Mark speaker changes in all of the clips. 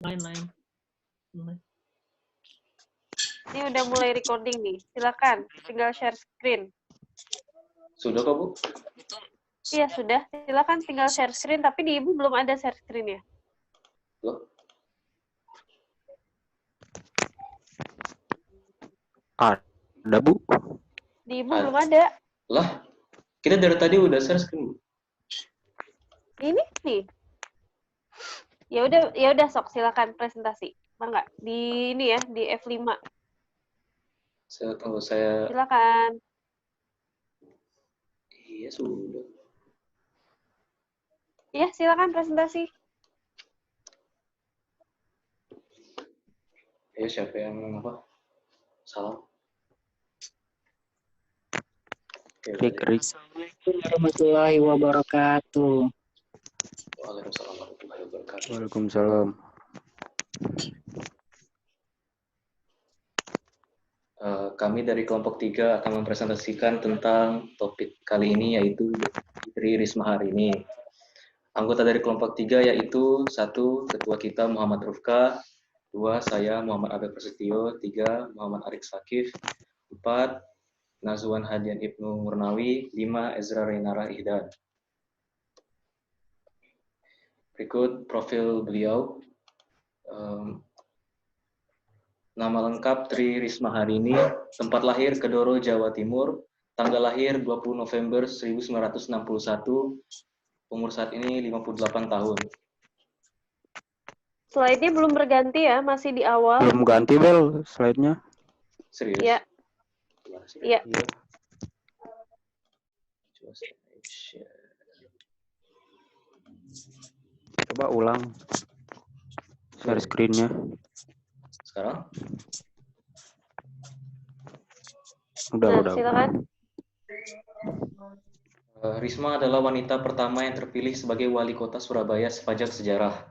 Speaker 1: Lain.
Speaker 2: Ini udah mulai recording nih. Silakan, tinggal share screen.
Speaker 3: Sudah kok, Bu?
Speaker 2: Iya, sudah. Silakan tinggal share screen, tapi di Ibu belum ada share screen ya?
Speaker 3: Loh?
Speaker 4: Ada, Bu.
Speaker 2: Di Ibu belum ada.
Speaker 3: Lah, kita dari tadi udah share screen, Bu.
Speaker 2: Ini nih. Ya udah sok silakan presentasi. Bangga. Di ini ya, di F5.
Speaker 3: Saya
Speaker 2: Silakan.
Speaker 3: Iya, sudah.
Speaker 2: Iya, silakan presentasi.
Speaker 3: Ya, siapa yang apa? Salam.
Speaker 4: Klik.
Speaker 5: Assalamualaikum warahmatullahi wabarakatuh.
Speaker 3: Waalaikumsalam warahmatullahi wabarakatuh.
Speaker 4: Waalaikumsalam.
Speaker 3: Kami dari kelompok 3 akan mempresentasikan tentang topik kali ini, yaitu Tri Risma hari ini. Anggota dari kelompok 3 yaitu 1. Ketua kita Muhammad Rufka, 2. Saya Muhammad Abed Prasetyo, 3. Muhammad Arik Sakif, 4. Nazwan Hadian Ibnu Murnawi, 5. Ezra Reynara Ihdan. Berikut profil beliau. Nama lengkap Tri Risma hari ini, tempat lahir Kedoro, Jawa Timur, tanggal lahir 20 November 1961, umur saat ini 58 tahun.
Speaker 2: Slide-nya belum berganti ya, masih di awal.
Speaker 4: Belum ganti, Bel, slide-nya.
Speaker 3: Serius?
Speaker 2: Iya. Iya.
Speaker 4: Coba ulang share screen-nya.
Speaker 3: Sekarang?
Speaker 4: Udah.
Speaker 2: Silakan.
Speaker 3: Risma adalah wanita pertama yang terpilih sebagai wali kota Surabaya sepanjang sejarah.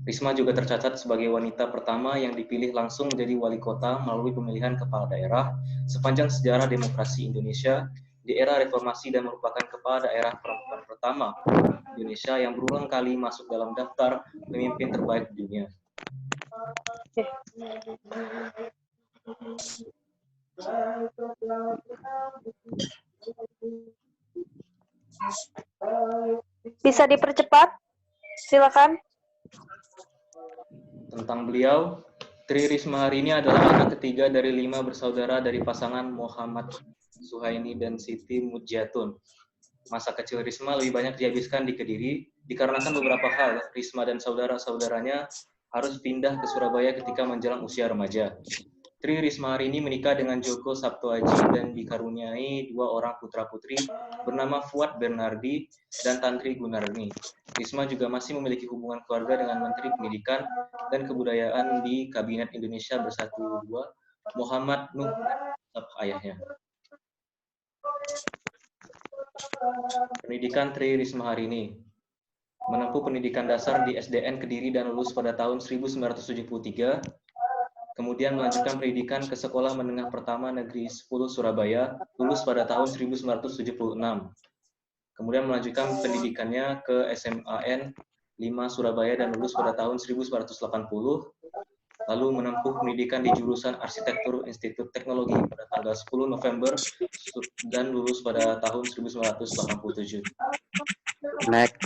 Speaker 3: Risma juga tercatat sebagai wanita pertama yang dipilih langsung menjadi wali kota melalui pemilihan kepala daerah sepanjang sejarah demokrasi Indonesia di era reformasi dan merupakan kepala daerah perempuan pertama Indonesia yang berulang kali masuk dalam daftar pemimpin terbaik di dunia.
Speaker 2: Bisa dipercepat? Silakan.
Speaker 3: Tentang beliau, Tri Risma hari ini adalah anak ketiga dari 5 bersaudara dari pasangan Muhammad Suhaini dan Siti Mudjatun. Masa kecil Risma lebih banyak dihabiskan di Kediri, dikarenakan beberapa hal, Risma dan saudara-saudaranya harus pindah ke Surabaya ketika menjelang usia remaja. Tri Risma hari ini menikah dengan Joko Sabtoaji dan dikaruniai 2 orang putra-putri bernama Fuad Bernardi dan Tantri Gunarni. Risma juga masih memiliki hubungan keluarga dengan Menteri Pendidikan dan Kebudayaan di Kabinet Indonesia Bersatu II, Muhammad Nuh ayahnya. Pendidikan Tri Risma hari ini. Menempuh pendidikan dasar di SDN Kediri dan lulus pada tahun 1973. Kemudian melanjutkan pendidikan ke Sekolah Menengah Pertama Negeri 10 Surabaya, lulus pada tahun 1976. Kemudian melanjutkan pendidikannya ke SMAN 5 Surabaya dan lulus pada tahun 1980. Lalu menempuh pendidikan di jurusan Arsitektur Institut Teknologi pada tanggal 10 November dan lulus pada tahun 1987.
Speaker 4: Next.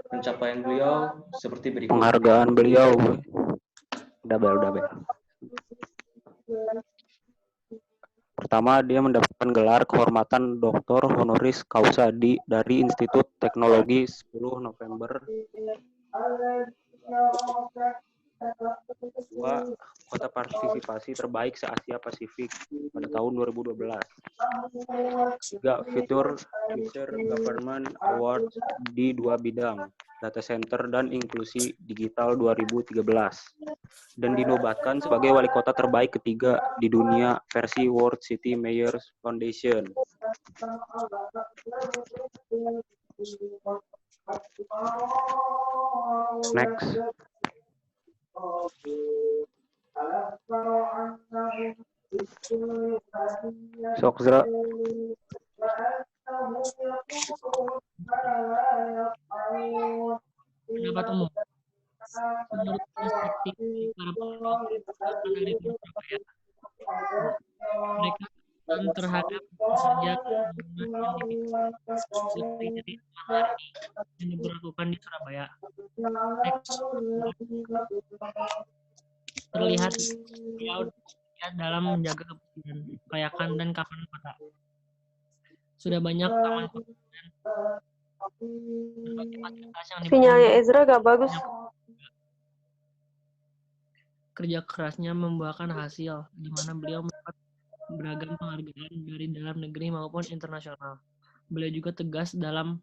Speaker 3: Pencapaian beliau seperti berikut.
Speaker 4: Penghargaan beliau. Udah bel. Pertama, dia mendapatkan gelar kehormatan Dr. Honoris Causa dari Institut Teknologi 10 November. Kedua, kota partisipasi terbaik se-Asia Pasifik pada tahun 2012. Tiga, Future Government Award di 2 bidang, data center dan inklusi digital 2013. Dan dinobatkan sebagai wali kota terbaik ketiga di dunia versi World City Mayors Foundation. Next. Sokzra.
Speaker 1: Pendapat umum. Menurut perspektif para peneliti dari Surabaya, mereka terhadap kinerja yang dimiliki dari hari yang diberlakukan di Surabaya. Terlihat beliau dalam menjaga kebersihan, kelayakan, dan keamanan kota. Sudah banyak taman kota dan berbagai fasilitas yang
Speaker 2: Sinyalnya
Speaker 1: dibangun.
Speaker 2: Ezra gak bagus.
Speaker 1: Kerja kerasnya membuahkan hasil, di mana beliau mendapat beragam penghargaan dari dalam negeri maupun internasional. Beliau juga tegas dalam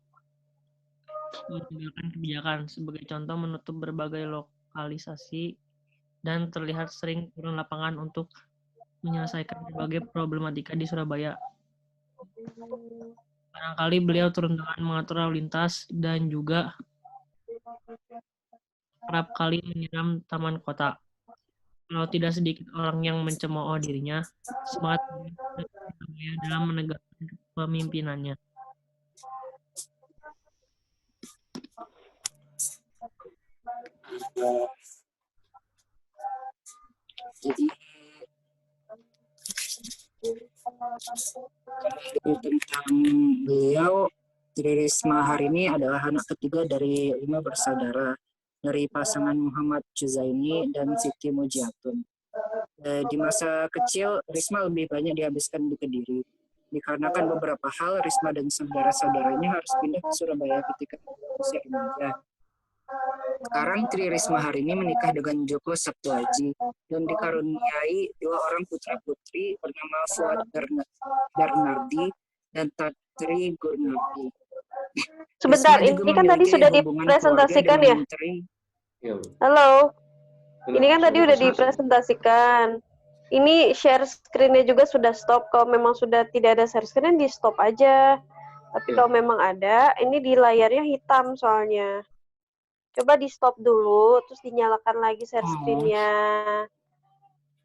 Speaker 1: menegakkan kebijakan, sebagai contoh menutup berbagai lokalisasi dan terlihat sering turun lapangan untuk menyelesaikan berbagai problematika di Surabaya. Barangkali beliau turun tangan mengatur lalu lintas dan juga kerap kali menyiram taman kota. Kalau tidak sedikit orang yang mencemooh dirinya, semangat Surabaya dalam menegakkan kepemimpinannya.
Speaker 5: Jadi tentang beliau, Tri Risma hari ini adalah anak ketiga dari 5 bersaudara dari pasangan Muhammad Juzaini dan Siti Mujiatun. Di masa kecil, Risma lebih banyak dihabiskan di Kediri. Dikarenakan beberapa hal, Risma dan saudara-saudaranya harus pindah ke Surabaya ketika usia remaja. Sekarang Tri Risma hari ini menikah dengan Joko Sabtuaji dan dikaruniai 2 orang putra-putri bernama Fuad Bernardi dan Tatri Gurnardi.
Speaker 2: Sebentar,
Speaker 5: Risma juga
Speaker 2: ini kan tadi
Speaker 5: memiliki
Speaker 2: sudah
Speaker 5: hubungan
Speaker 2: dipresentasikan
Speaker 5: keluarga
Speaker 2: ya?
Speaker 5: dengan Tri.
Speaker 3: Iya, Bu.
Speaker 2: Halo,
Speaker 3: Benar,
Speaker 2: ini kan tadi
Speaker 3: sudah
Speaker 2: udah
Speaker 3: dipresentasikan.
Speaker 2: dipresentasikan. Ini share screen-nya juga sudah stop. Kalau memang sudah tidak ada share screen, di stop aja. Tapi
Speaker 3: Iya.
Speaker 2: kalau memang ada, ini di layarnya hitam soalnya. Coba di stop dulu, terus dinyalakan lagi share screen-nya.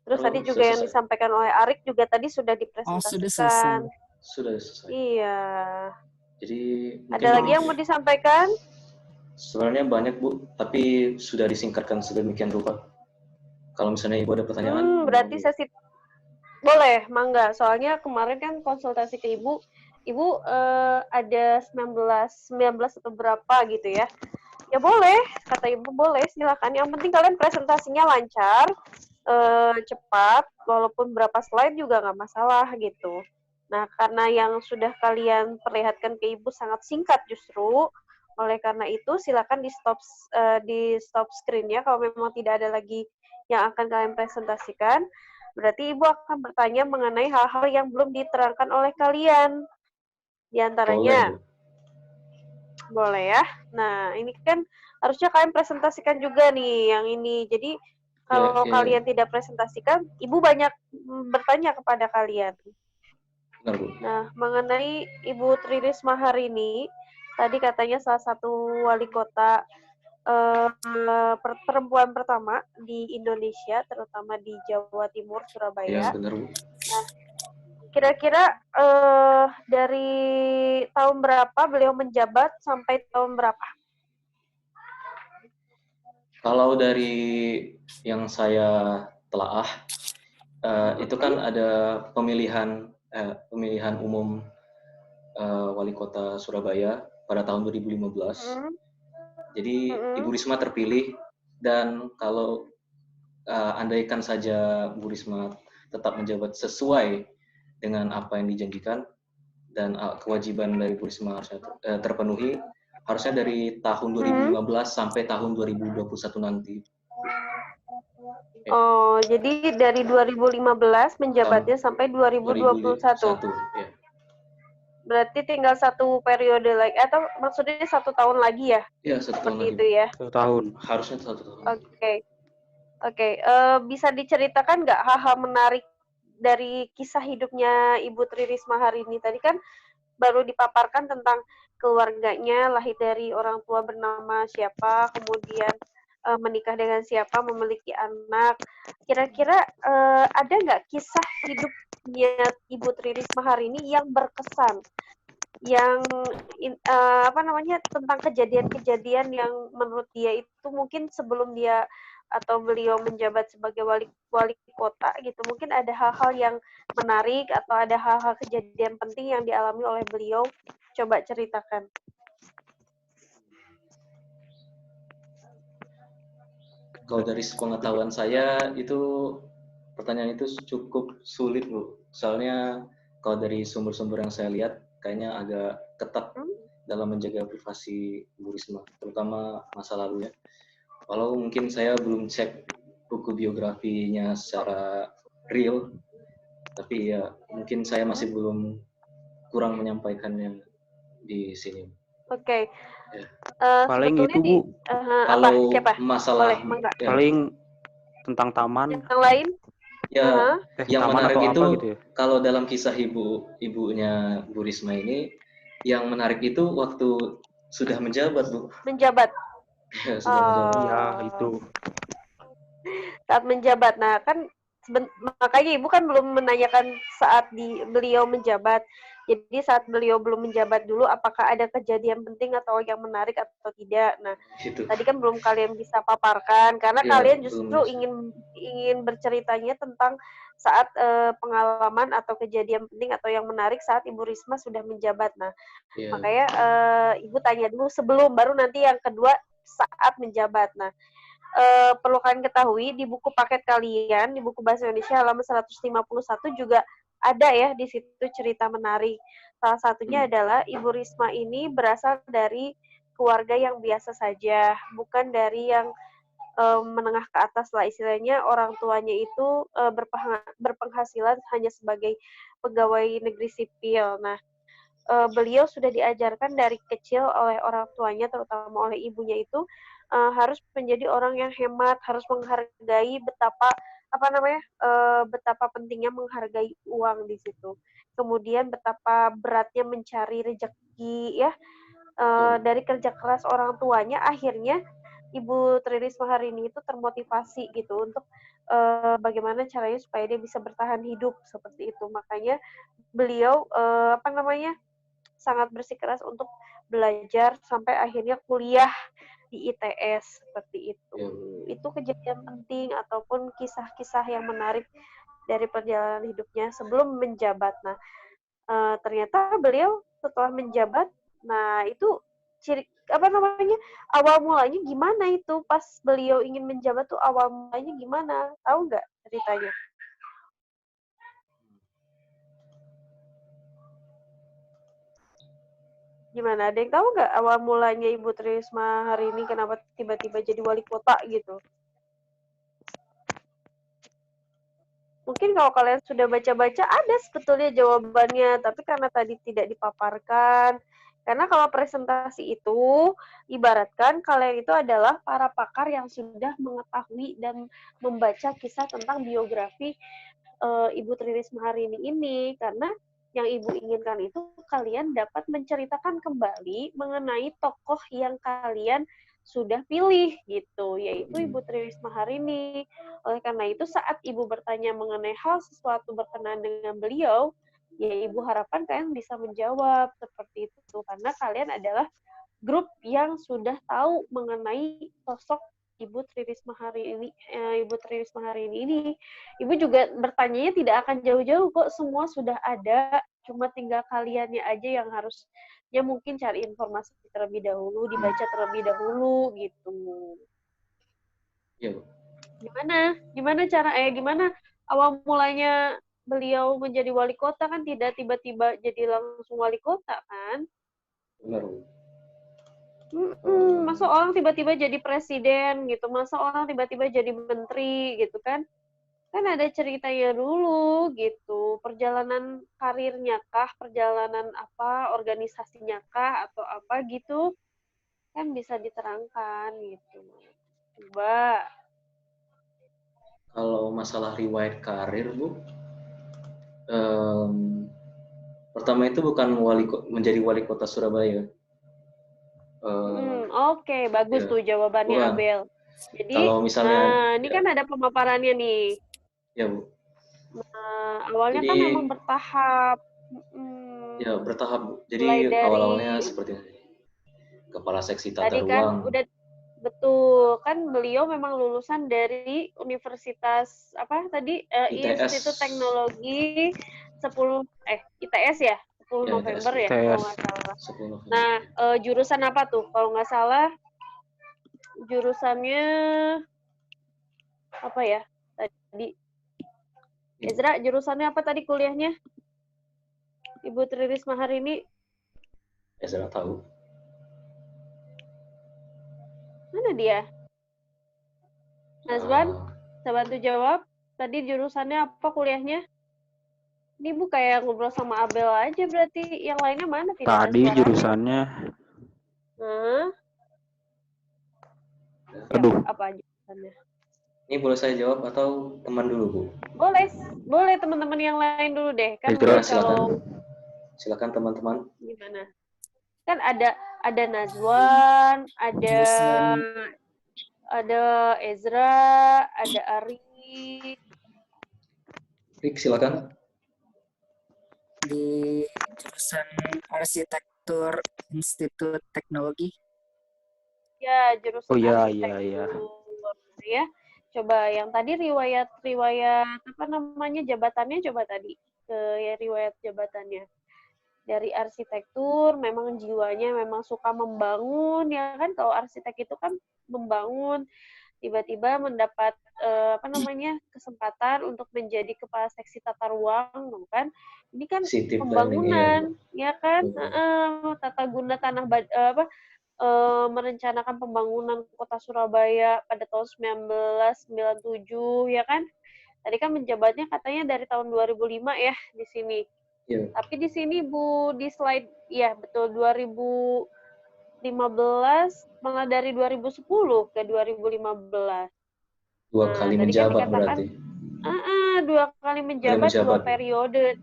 Speaker 2: Terus
Speaker 3: Kalau
Speaker 2: tadi juga
Speaker 3: sudah
Speaker 2: yang
Speaker 3: selesai.
Speaker 2: disampaikan oleh Arik juga tadi sudah
Speaker 5: Sudah
Speaker 2: dipresentasikan.
Speaker 5: selesai.
Speaker 3: Sudah selesai.
Speaker 2: Iya.
Speaker 3: Jadi mungkin
Speaker 2: Ada lagi yang mau disampaikan?
Speaker 3: sebenarnya banyak, Bu, tapi sudah disingkatkan sedemikian rupa. Kalau misalnya Ibu ada pertanyaan,
Speaker 2: Berarti sesi boleh, mangga. Soalnya kemarin kan konsultasi ke Ibu ada 19 atau berapa gitu ya. Ya boleh, kata Ibu boleh, silakan. Yang penting kalian presentasinya lancar, cepat, walaupun berapa slide juga nggak masalah gitu. Nah, karena yang sudah kalian perlihatkan ke Ibu sangat singkat justru, oleh karena itu silakan di stop screen-nya kalau memang tidak ada lagi yang akan kalian presentasikan. Berarti Ibu akan bertanya mengenai hal-hal yang belum diterangkan oleh kalian. Di antaranya, boleh ya. Nah, ini kan harusnya kalian presentasikan juga nih yang ini. Jadi, kalau kalian tidak presentasikan, Ibu banyak bertanya kepada kalian.
Speaker 3: benar, Bu.
Speaker 2: Nah, mengenai Ibu Tri Risma hari ini, tadi katanya salah satu wali kota perempuan pertama di Indonesia, terutama di Jawa Timur, Surabaya.
Speaker 3: Iya, benar, Bu.
Speaker 2: Nah, kira-kira dari tahun berapa beliau menjabat sampai tahun berapa?
Speaker 3: Kalau dari yang saya telaah, itu kan ada pemilihan umum wali kota Surabaya pada tahun 2015. Jadi Ibu Risma terpilih, dan kalau andaikan saja Bu Risma tetap menjabat sesuai dengan apa yang dijanjikan dan kewajiban dari Bu Risma harusnya terpenuhi, harusnya dari tahun 2015 sampai tahun 2021 nanti.
Speaker 2: Oh, jadi dari 2015 menjabatnya sampai 2021.
Speaker 3: Ya.
Speaker 2: Berarti tinggal 1 periode lagi, atau maksudnya 1 tahun lagi ya?
Speaker 3: Iya, 1 tahun
Speaker 2: Seperti
Speaker 3: lagi.
Speaker 2: itu ya?
Speaker 4: 1 tahun.
Speaker 3: Harusnya 1 tahun.
Speaker 2: Oke. Bisa diceritakan nggak hal-hal menarik dari kisah hidupnya Ibu Tri Risma hari ini? Tadi kan baru dipaparkan tentang keluarganya, lahir dari orang tua bernama siapa, kemudian menikah dengan siapa, memiliki anak. Kira-kira ada nggak kisah hidupnya Ibu Tri Risma hari ini yang berkesan? yang tentang kejadian-kejadian yang menurut dia itu mungkin sebelum dia atau beliau menjabat sebagai wali kota gitu, mungkin ada hal-hal yang menarik atau ada hal-hal kejadian penting yang dialami oleh beliau, coba ceritakan.
Speaker 3: Kalau dari pengetahuan saya itu pertanyaan itu cukup sulit, Bu. Soalnya kalau dari sumber-sumber yang saya lihat kayaknya agak ketat dalam menjaga privasi Bu Risma, terutama masa lalu ya. Walau mungkin saya belum cek buku biografinya secara real, tapi ya mungkin saya masih kurang menyampaikannya di sini.
Speaker 2: Oke.
Speaker 3: Ya.
Speaker 4: Paling itu, Bu.
Speaker 3: Kalau
Speaker 2: siapa?
Speaker 3: masalah
Speaker 2: Boleh,
Speaker 3: ya,
Speaker 4: Paling tentang taman.
Speaker 2: yang lain?
Speaker 3: ya yang
Speaker 4: taman
Speaker 3: menarik
Speaker 4: atau
Speaker 3: itu
Speaker 4: apa gitu ya?
Speaker 3: kalau dalam kisah ibunya Bu Risma ini, yang menarik itu waktu sudah menjabat, Bu.
Speaker 2: Menjabat.
Speaker 3: Ya, sudah menjabat.
Speaker 4: Iya, itu.
Speaker 2: Saat menjabat. Nah, kan makanya Ibu kan belum menanyakan saat beliau menjabat. Jadi saat beliau belum menjabat dulu, apakah ada kejadian penting atau yang menarik atau tidak. Nah,
Speaker 3: Gitu.
Speaker 2: tadi kan belum kalian bisa paparkan, karena
Speaker 3: Ya,
Speaker 2: kalian justru ingin berceritanya tentang saat pengalaman atau kejadian penting atau yang menarik saat Ibu Risma sudah menjabat. Nah, makanya Ibu tanya dulu sebelum, baru nanti yang kedua saat menjabat. Nah, perlu kalian ketahui di buku paket kalian, di buku Bahasa Indonesia halaman 151 juga ada ya di situ cerita menarik. Salah satunya adalah Ibu Risma ini berasal dari keluarga yang biasa saja, bukan dari yang menengah ke atas lah, istilahnya orang tuanya itu berpenghasilan hanya sebagai pegawai negeri sipil. Nah, beliau sudah diajarkan dari kecil oleh orang tuanya, terutama oleh ibunya itu harus menjadi orang yang hemat, harus menghargai betapa pentingnya menghargai uang di situ. Kemudian betapa beratnya mencari rezeki ya, dari kerja keras orang tuanya, akhirnya Ibu Tri Risma hari ini itu termotivasi gitu untuk bagaimana caranya supaya dia bisa bertahan hidup seperti itu. Makanya beliau sangat bersikeras untuk belajar sampai akhirnya kuliah di ITS seperti itu. Itu kejadian penting ataupun kisah-kisah yang menarik dari perjalanan hidupnya sebelum menjabat. Nah, ternyata beliau setelah menjabat, nah itu awal mulanya gimana itu pas beliau ingin menjabat tuh awal mulanya gimana? Tahu nggak ceritanya? Gimana? Ada yang tahu nggak awal mulanya Ibu Tri Risma hari ini kenapa tiba-tiba jadi wali kota gitu? Mungkin kalau kalian sudah baca-baca ada sebetulnya jawabannya, tapi karena tadi tidak dipaparkan. Karena kalau presentasi itu, ibaratkan kalian itu adalah para pakar yang sudah mengetahui dan membaca kisah tentang biografi Ibu Tri Risma hari ini. Karena yang Ibu inginkan itu kalian dapat menceritakan kembali mengenai tokoh yang kalian sudah pilih gitu, yaitu Ibu Tri Risma hari ini. Oleh karena itu saat Ibu bertanya mengenai hal sesuatu berkenaan dengan beliau, ya Ibu harapkan kalian bisa menjawab seperti itu karena kalian adalah grup yang sudah tahu mengenai sosok Ibu Tri Risma hari ini, Ibu juga bertanyanya tidak akan jauh-jauh kok, semua sudah ada, cuma tinggal kaliannya aja yang harusnya mungkin cari informasi terlebih dahulu, dibaca terlebih dahulu gitu.
Speaker 3: Iya, Bu.
Speaker 2: Gimana awal mulanya beliau menjadi wali kota, kan tidak tiba-tiba jadi langsung wali kota kan?
Speaker 3: Benar, Bu.
Speaker 2: Masa orang tiba-tiba jadi presiden gitu, masa orang tiba-tiba jadi menteri gitu kan? Kan ada ceritanya dulu gitu, perjalanan karirnya kah, perjalanan apa, organisasinya kah, atau apa gitu, kan bisa diterangkan gitu. Coba.
Speaker 3: Kalau masalah riwayat karir, Bu, pertama itu bukan menjadi wali kota Surabaya.
Speaker 2: Oke, bagus tuh jawabannya
Speaker 3: Bukan.
Speaker 2: Abel. Jadi,
Speaker 3: Kalau misalnya,
Speaker 2: ini kan ada pemaparannya nih.
Speaker 3: Ya, Bu.
Speaker 2: Awalnya kan
Speaker 3: Jadi,
Speaker 2: memang bertahap.
Speaker 3: Ya, bertahap, Bu.
Speaker 2: Mulai
Speaker 3: Jadi
Speaker 2: dari
Speaker 3: awal-awalnya seperti ini. Kepala seksi tata
Speaker 2: tadi kan
Speaker 3: ruang.
Speaker 2: udah betul kan beliau memang lulusan dari Universitas apa tadi
Speaker 3: ITS.
Speaker 2: Institut Teknologi 10 ITS ya 10
Speaker 3: Ya,
Speaker 2: November
Speaker 3: ITS.
Speaker 2: ya kalau
Speaker 4: ITS.
Speaker 2: nggak salah.
Speaker 3: 10 November.
Speaker 2: Nah, jurusan apa tuh? Kalau nggak salah jurusannya apa ya? Tadi
Speaker 3: Ibu.
Speaker 2: Ezra jurusannya apa tadi kuliahnya? Ibu Tri Risma hari ini
Speaker 3: Saya tahu.
Speaker 2: mana dia? Nazwan,
Speaker 3: Ah,
Speaker 2: saya bantu jawab. Tadi jurusannya apa kuliahnya? Ini Bu kayak ngobrol sama Abel aja berarti. Yang lainnya mana tidak ada
Speaker 4: Tadi
Speaker 2: suaranya?
Speaker 4: jurusannya,
Speaker 2: Hah?
Speaker 4: aduh,
Speaker 2: Apa jurusannya?
Speaker 3: ini boleh saya jawab atau teman dulu, Bu?
Speaker 2: Boleh teman-teman yang lain dulu deh. Kan
Speaker 4: Ezra,
Speaker 3: Ya, silakan.
Speaker 2: kalau
Speaker 3: Silakan teman-teman.
Speaker 2: gimana? Kan ada Nazwan,
Speaker 5: Jurusan
Speaker 2: ada Ezra, ada Ari.
Speaker 3: Rick, silakan.
Speaker 5: di jurusan Arsitektur Institut Teknologi.
Speaker 2: Ya, jurusan
Speaker 4: oh ya,
Speaker 2: arsitektur. Ya. Coba yang tadi riwayat apa namanya jabatannya coba tadi ya, riwayat jabatannya. Dari arsitektur memang jiwanya memang suka membangun ya kan, kalau arsitek itu kan membangun, tiba-tiba mendapat apa namanya kesempatan untuk menjadi kepala seksi tata ruang kan. Ini kan
Speaker 3: City planning,
Speaker 2: pembangunan ya kan, tata guna tanah merencanakan pembangunan kota Surabaya pada tahun 1997 ya kan. Tadi kan menjabatnya katanya dari tahun 2005 ya di sini.
Speaker 3: Iya.
Speaker 2: Tapi di sini Bu di slide ya betul 2015 malah dari 2010 ke 2015.
Speaker 3: Dua
Speaker 2: Nah,
Speaker 3: kali
Speaker 2: tadi kan
Speaker 3: menjabat
Speaker 2: dikatakan
Speaker 3: berarti.
Speaker 2: 2 kali menjabat 2
Speaker 3: menjabat.
Speaker 2: periode.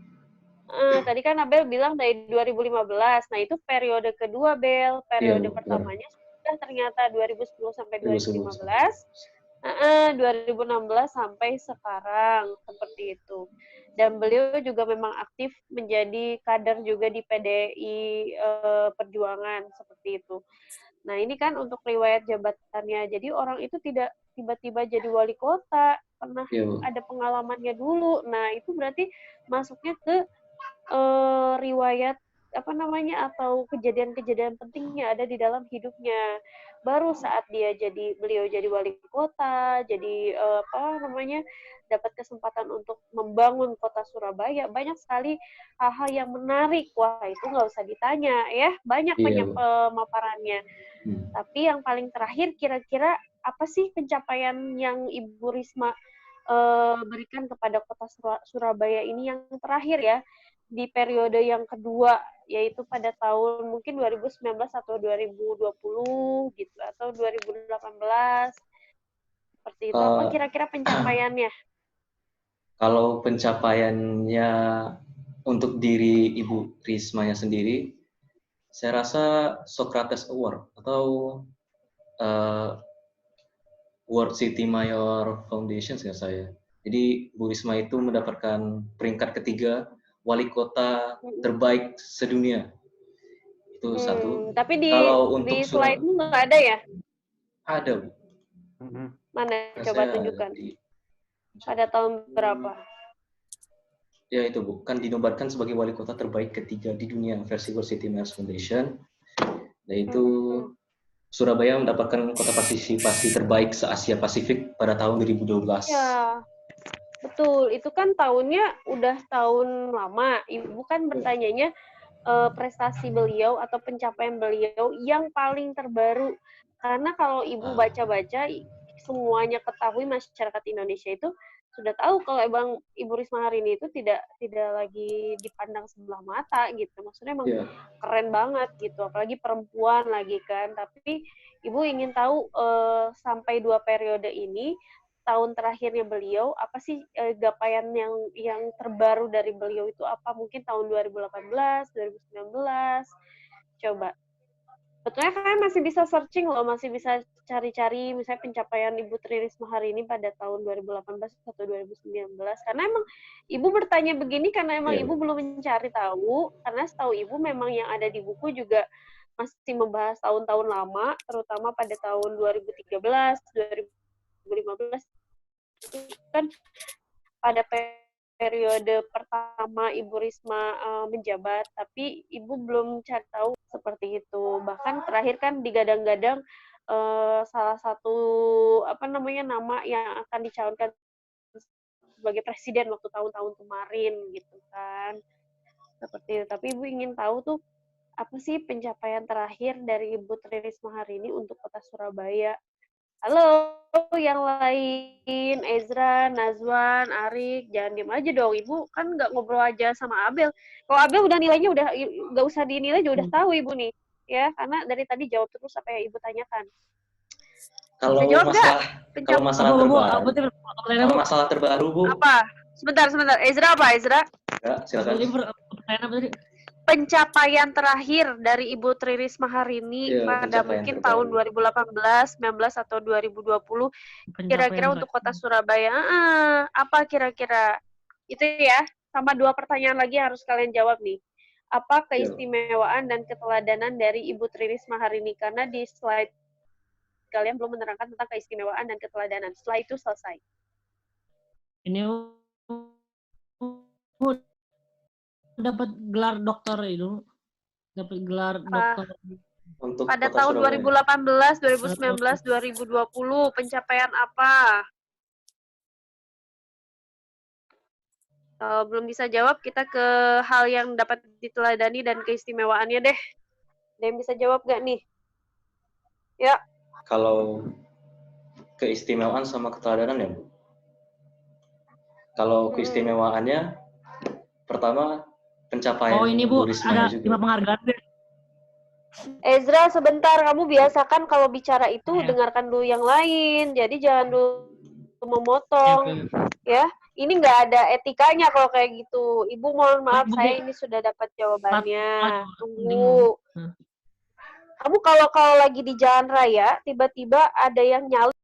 Speaker 2: Tadi kan Abel bilang dari 2015. Nah, itu periode kedua, Bel. Periode
Speaker 3: Iya,
Speaker 2: pertamanya sudah ternyata 2010 sampai
Speaker 3: 2010.
Speaker 2: 2015. 2016 sampai sekarang seperti itu. Dan beliau juga memang aktif menjadi kader juga di PDI Perjuangan seperti itu. Nah, ini kan untuk riwayat jabatannya. Jadi orang itu tidak tiba-tiba jadi wali kota, pernah
Speaker 3: Iya, Bu.
Speaker 2: ada pengalamannya dulu. Nah, itu berarti masuknya ke riwayat apa namanya atau kejadian-kejadian pentingnya ada di dalam hidupnya. Baru saat beliau jadi wali kota, jadi apa namanya dapat kesempatan untuk membangun kota Surabaya, banyak sekali hal-hal yang menarik. Wah, itu nggak usah ditanya ya, banyak
Speaker 3: Iya, Bu.
Speaker 2: pemaparannya.
Speaker 3: Hmm.
Speaker 2: Tapi yang paling terakhir kira-kira apa sih pencapaian yang Ibu Risma berikan kepada kota Surabaya ini yang terakhir ya, di periode yang kedua, yaitu pada tahun mungkin 2019 atau 2020 gitu, atau 2018, seperti itu. Apa kira-kira pencapaiannya?
Speaker 3: Kalau pencapaiannya untuk diri Ibu Rismanya sendiri, saya rasa Socrates Award atau World City Mayor Foundation sih saya. Jadi Bu Risma itu mendapatkan peringkat ketiga wali kota terbaik sedunia. Itu satu.
Speaker 2: Tapi
Speaker 3: Kalau
Speaker 2: di
Speaker 3: untuk
Speaker 2: slide-mu nggak ada ya?
Speaker 3: ada, Bu.
Speaker 2: Mana? Coba tunjukkan. Pada tahun berapa?
Speaker 3: Ya itu, Bu. Kan dinobatkan sebagai wali kota terbaik ketiga di dunia versi World City Mayor Foundation. Dan itu Surabaya mendapatkan kota partisipasi terbaik se-Asia Pasifik pada tahun 2012.
Speaker 2: Ya, betul. Itu kan tahunnya udah tahun lama. Ibu kan bertanyanya prestasi beliau atau pencapaian beliau yang paling terbaru. Karena kalau Ibu baca-baca, semuanya ketahui masyarakat Indonesia itu sudah tahu kalau emang Ibu Risma hari ini itu tidak lagi dipandang sebelah mata gitu. Maksudnya emang keren banget gitu, apalagi perempuan lagi kan. Tapi Ibu ingin tahu sampai 2 periode ini, tahun terakhirnya beliau apa sih capaian yang terbaru dari beliau itu apa? Mungkin tahun 2018, 2019. Coba. Sebetulnya kalian masih bisa searching loh, masih bisa cari-cari misalnya pencapaian Ibu Tri Risma hari ini pada tahun 2018 atau 2019. Karena emang Ibu bertanya begini karena emang
Speaker 3: Iya.
Speaker 2: Ibu belum mencari tahu, karena setahu Ibu memang yang ada di buku juga masih membahas tahun-tahun lama, terutama pada tahun 2013, 2015, itu kan pada periode pertama Ibu Risma menjabat, tapi Ibu belum cari tahu seperti itu. Bahkan terakhir kan digadang-gadang salah satu nama yang akan dicalonkan sebagai presiden waktu tahun-tahun kemarin gitu kan. Seperti itu. Tapi Ibu ingin tahu tuh apa sih pencapaian terakhir dari Ibu Tri Risma hari ini untuk Kota Surabaya. Halo, yang lain, Ezra, Nazwan, Arik, jangan diem aja dong. Ibu kan nggak ngobrol aja sama Abel. Kalau Abel udah nilainya udah nggak usah dinilai, udah tahu Ibu nih, ya karena dari tadi jawab terus apa yang Ibu tanyakan.
Speaker 3: Kalau
Speaker 2: Bisa jawab nggak?
Speaker 3: kalau masalah terbaru, Bu.
Speaker 2: Apa? Sebentar. Ezra apa, Ezra?
Speaker 3: Ya, silakan.
Speaker 1: Pertanyaan apa tadi?
Speaker 2: Pencapaian terakhir dari Ibu Tri Risma hari ini pada mungkin tahun 2018, 19 atau 2020 kira-kira untuk Kota Surabaya apa kira-kira? Itu ya, sama 2 pertanyaan lagi harus kalian jawab nih. Apa keistimewaan dan keteladanan dari Ibu Tri Risma hari ini? Karena di slide kalian belum menerangkan tentang keistimewaan dan keteladanan. Setelah itu selesai.
Speaker 1: Ini dapat gelar dokter itu. Dapat gelar dokter.
Speaker 3: Untuk
Speaker 2: pada
Speaker 3: Kota
Speaker 2: tahun
Speaker 3: Surabaya.
Speaker 2: 2018, 2019, 2020 pencapaian apa? Kalau belum bisa jawab, kita ke hal yang dapat diteladani dan keistimewaannya deh. Ada yang bisa jawab nggak nih? Ya.
Speaker 3: Kalau keistimewaan sama keteladanan ya, Bu? Kalau keistimewaannya, pertama pencapaian
Speaker 1: ini Bu,
Speaker 3: Bu Risma
Speaker 1: ada
Speaker 3: juga.
Speaker 1: 5 penghargaan deh.
Speaker 2: Ezra, sebentar. Kamu biasakan kalau bicara itu dengarkan dulu yang lain. Jadi jangan dulu memotong. Ya, ini nggak ada etikanya kalau kayak gitu. Ibu mohon maaf, saya ini sudah dapat jawabannya. Tunggu. Kamu kalau lagi di jalan raya, tiba-tiba ada yang nyalip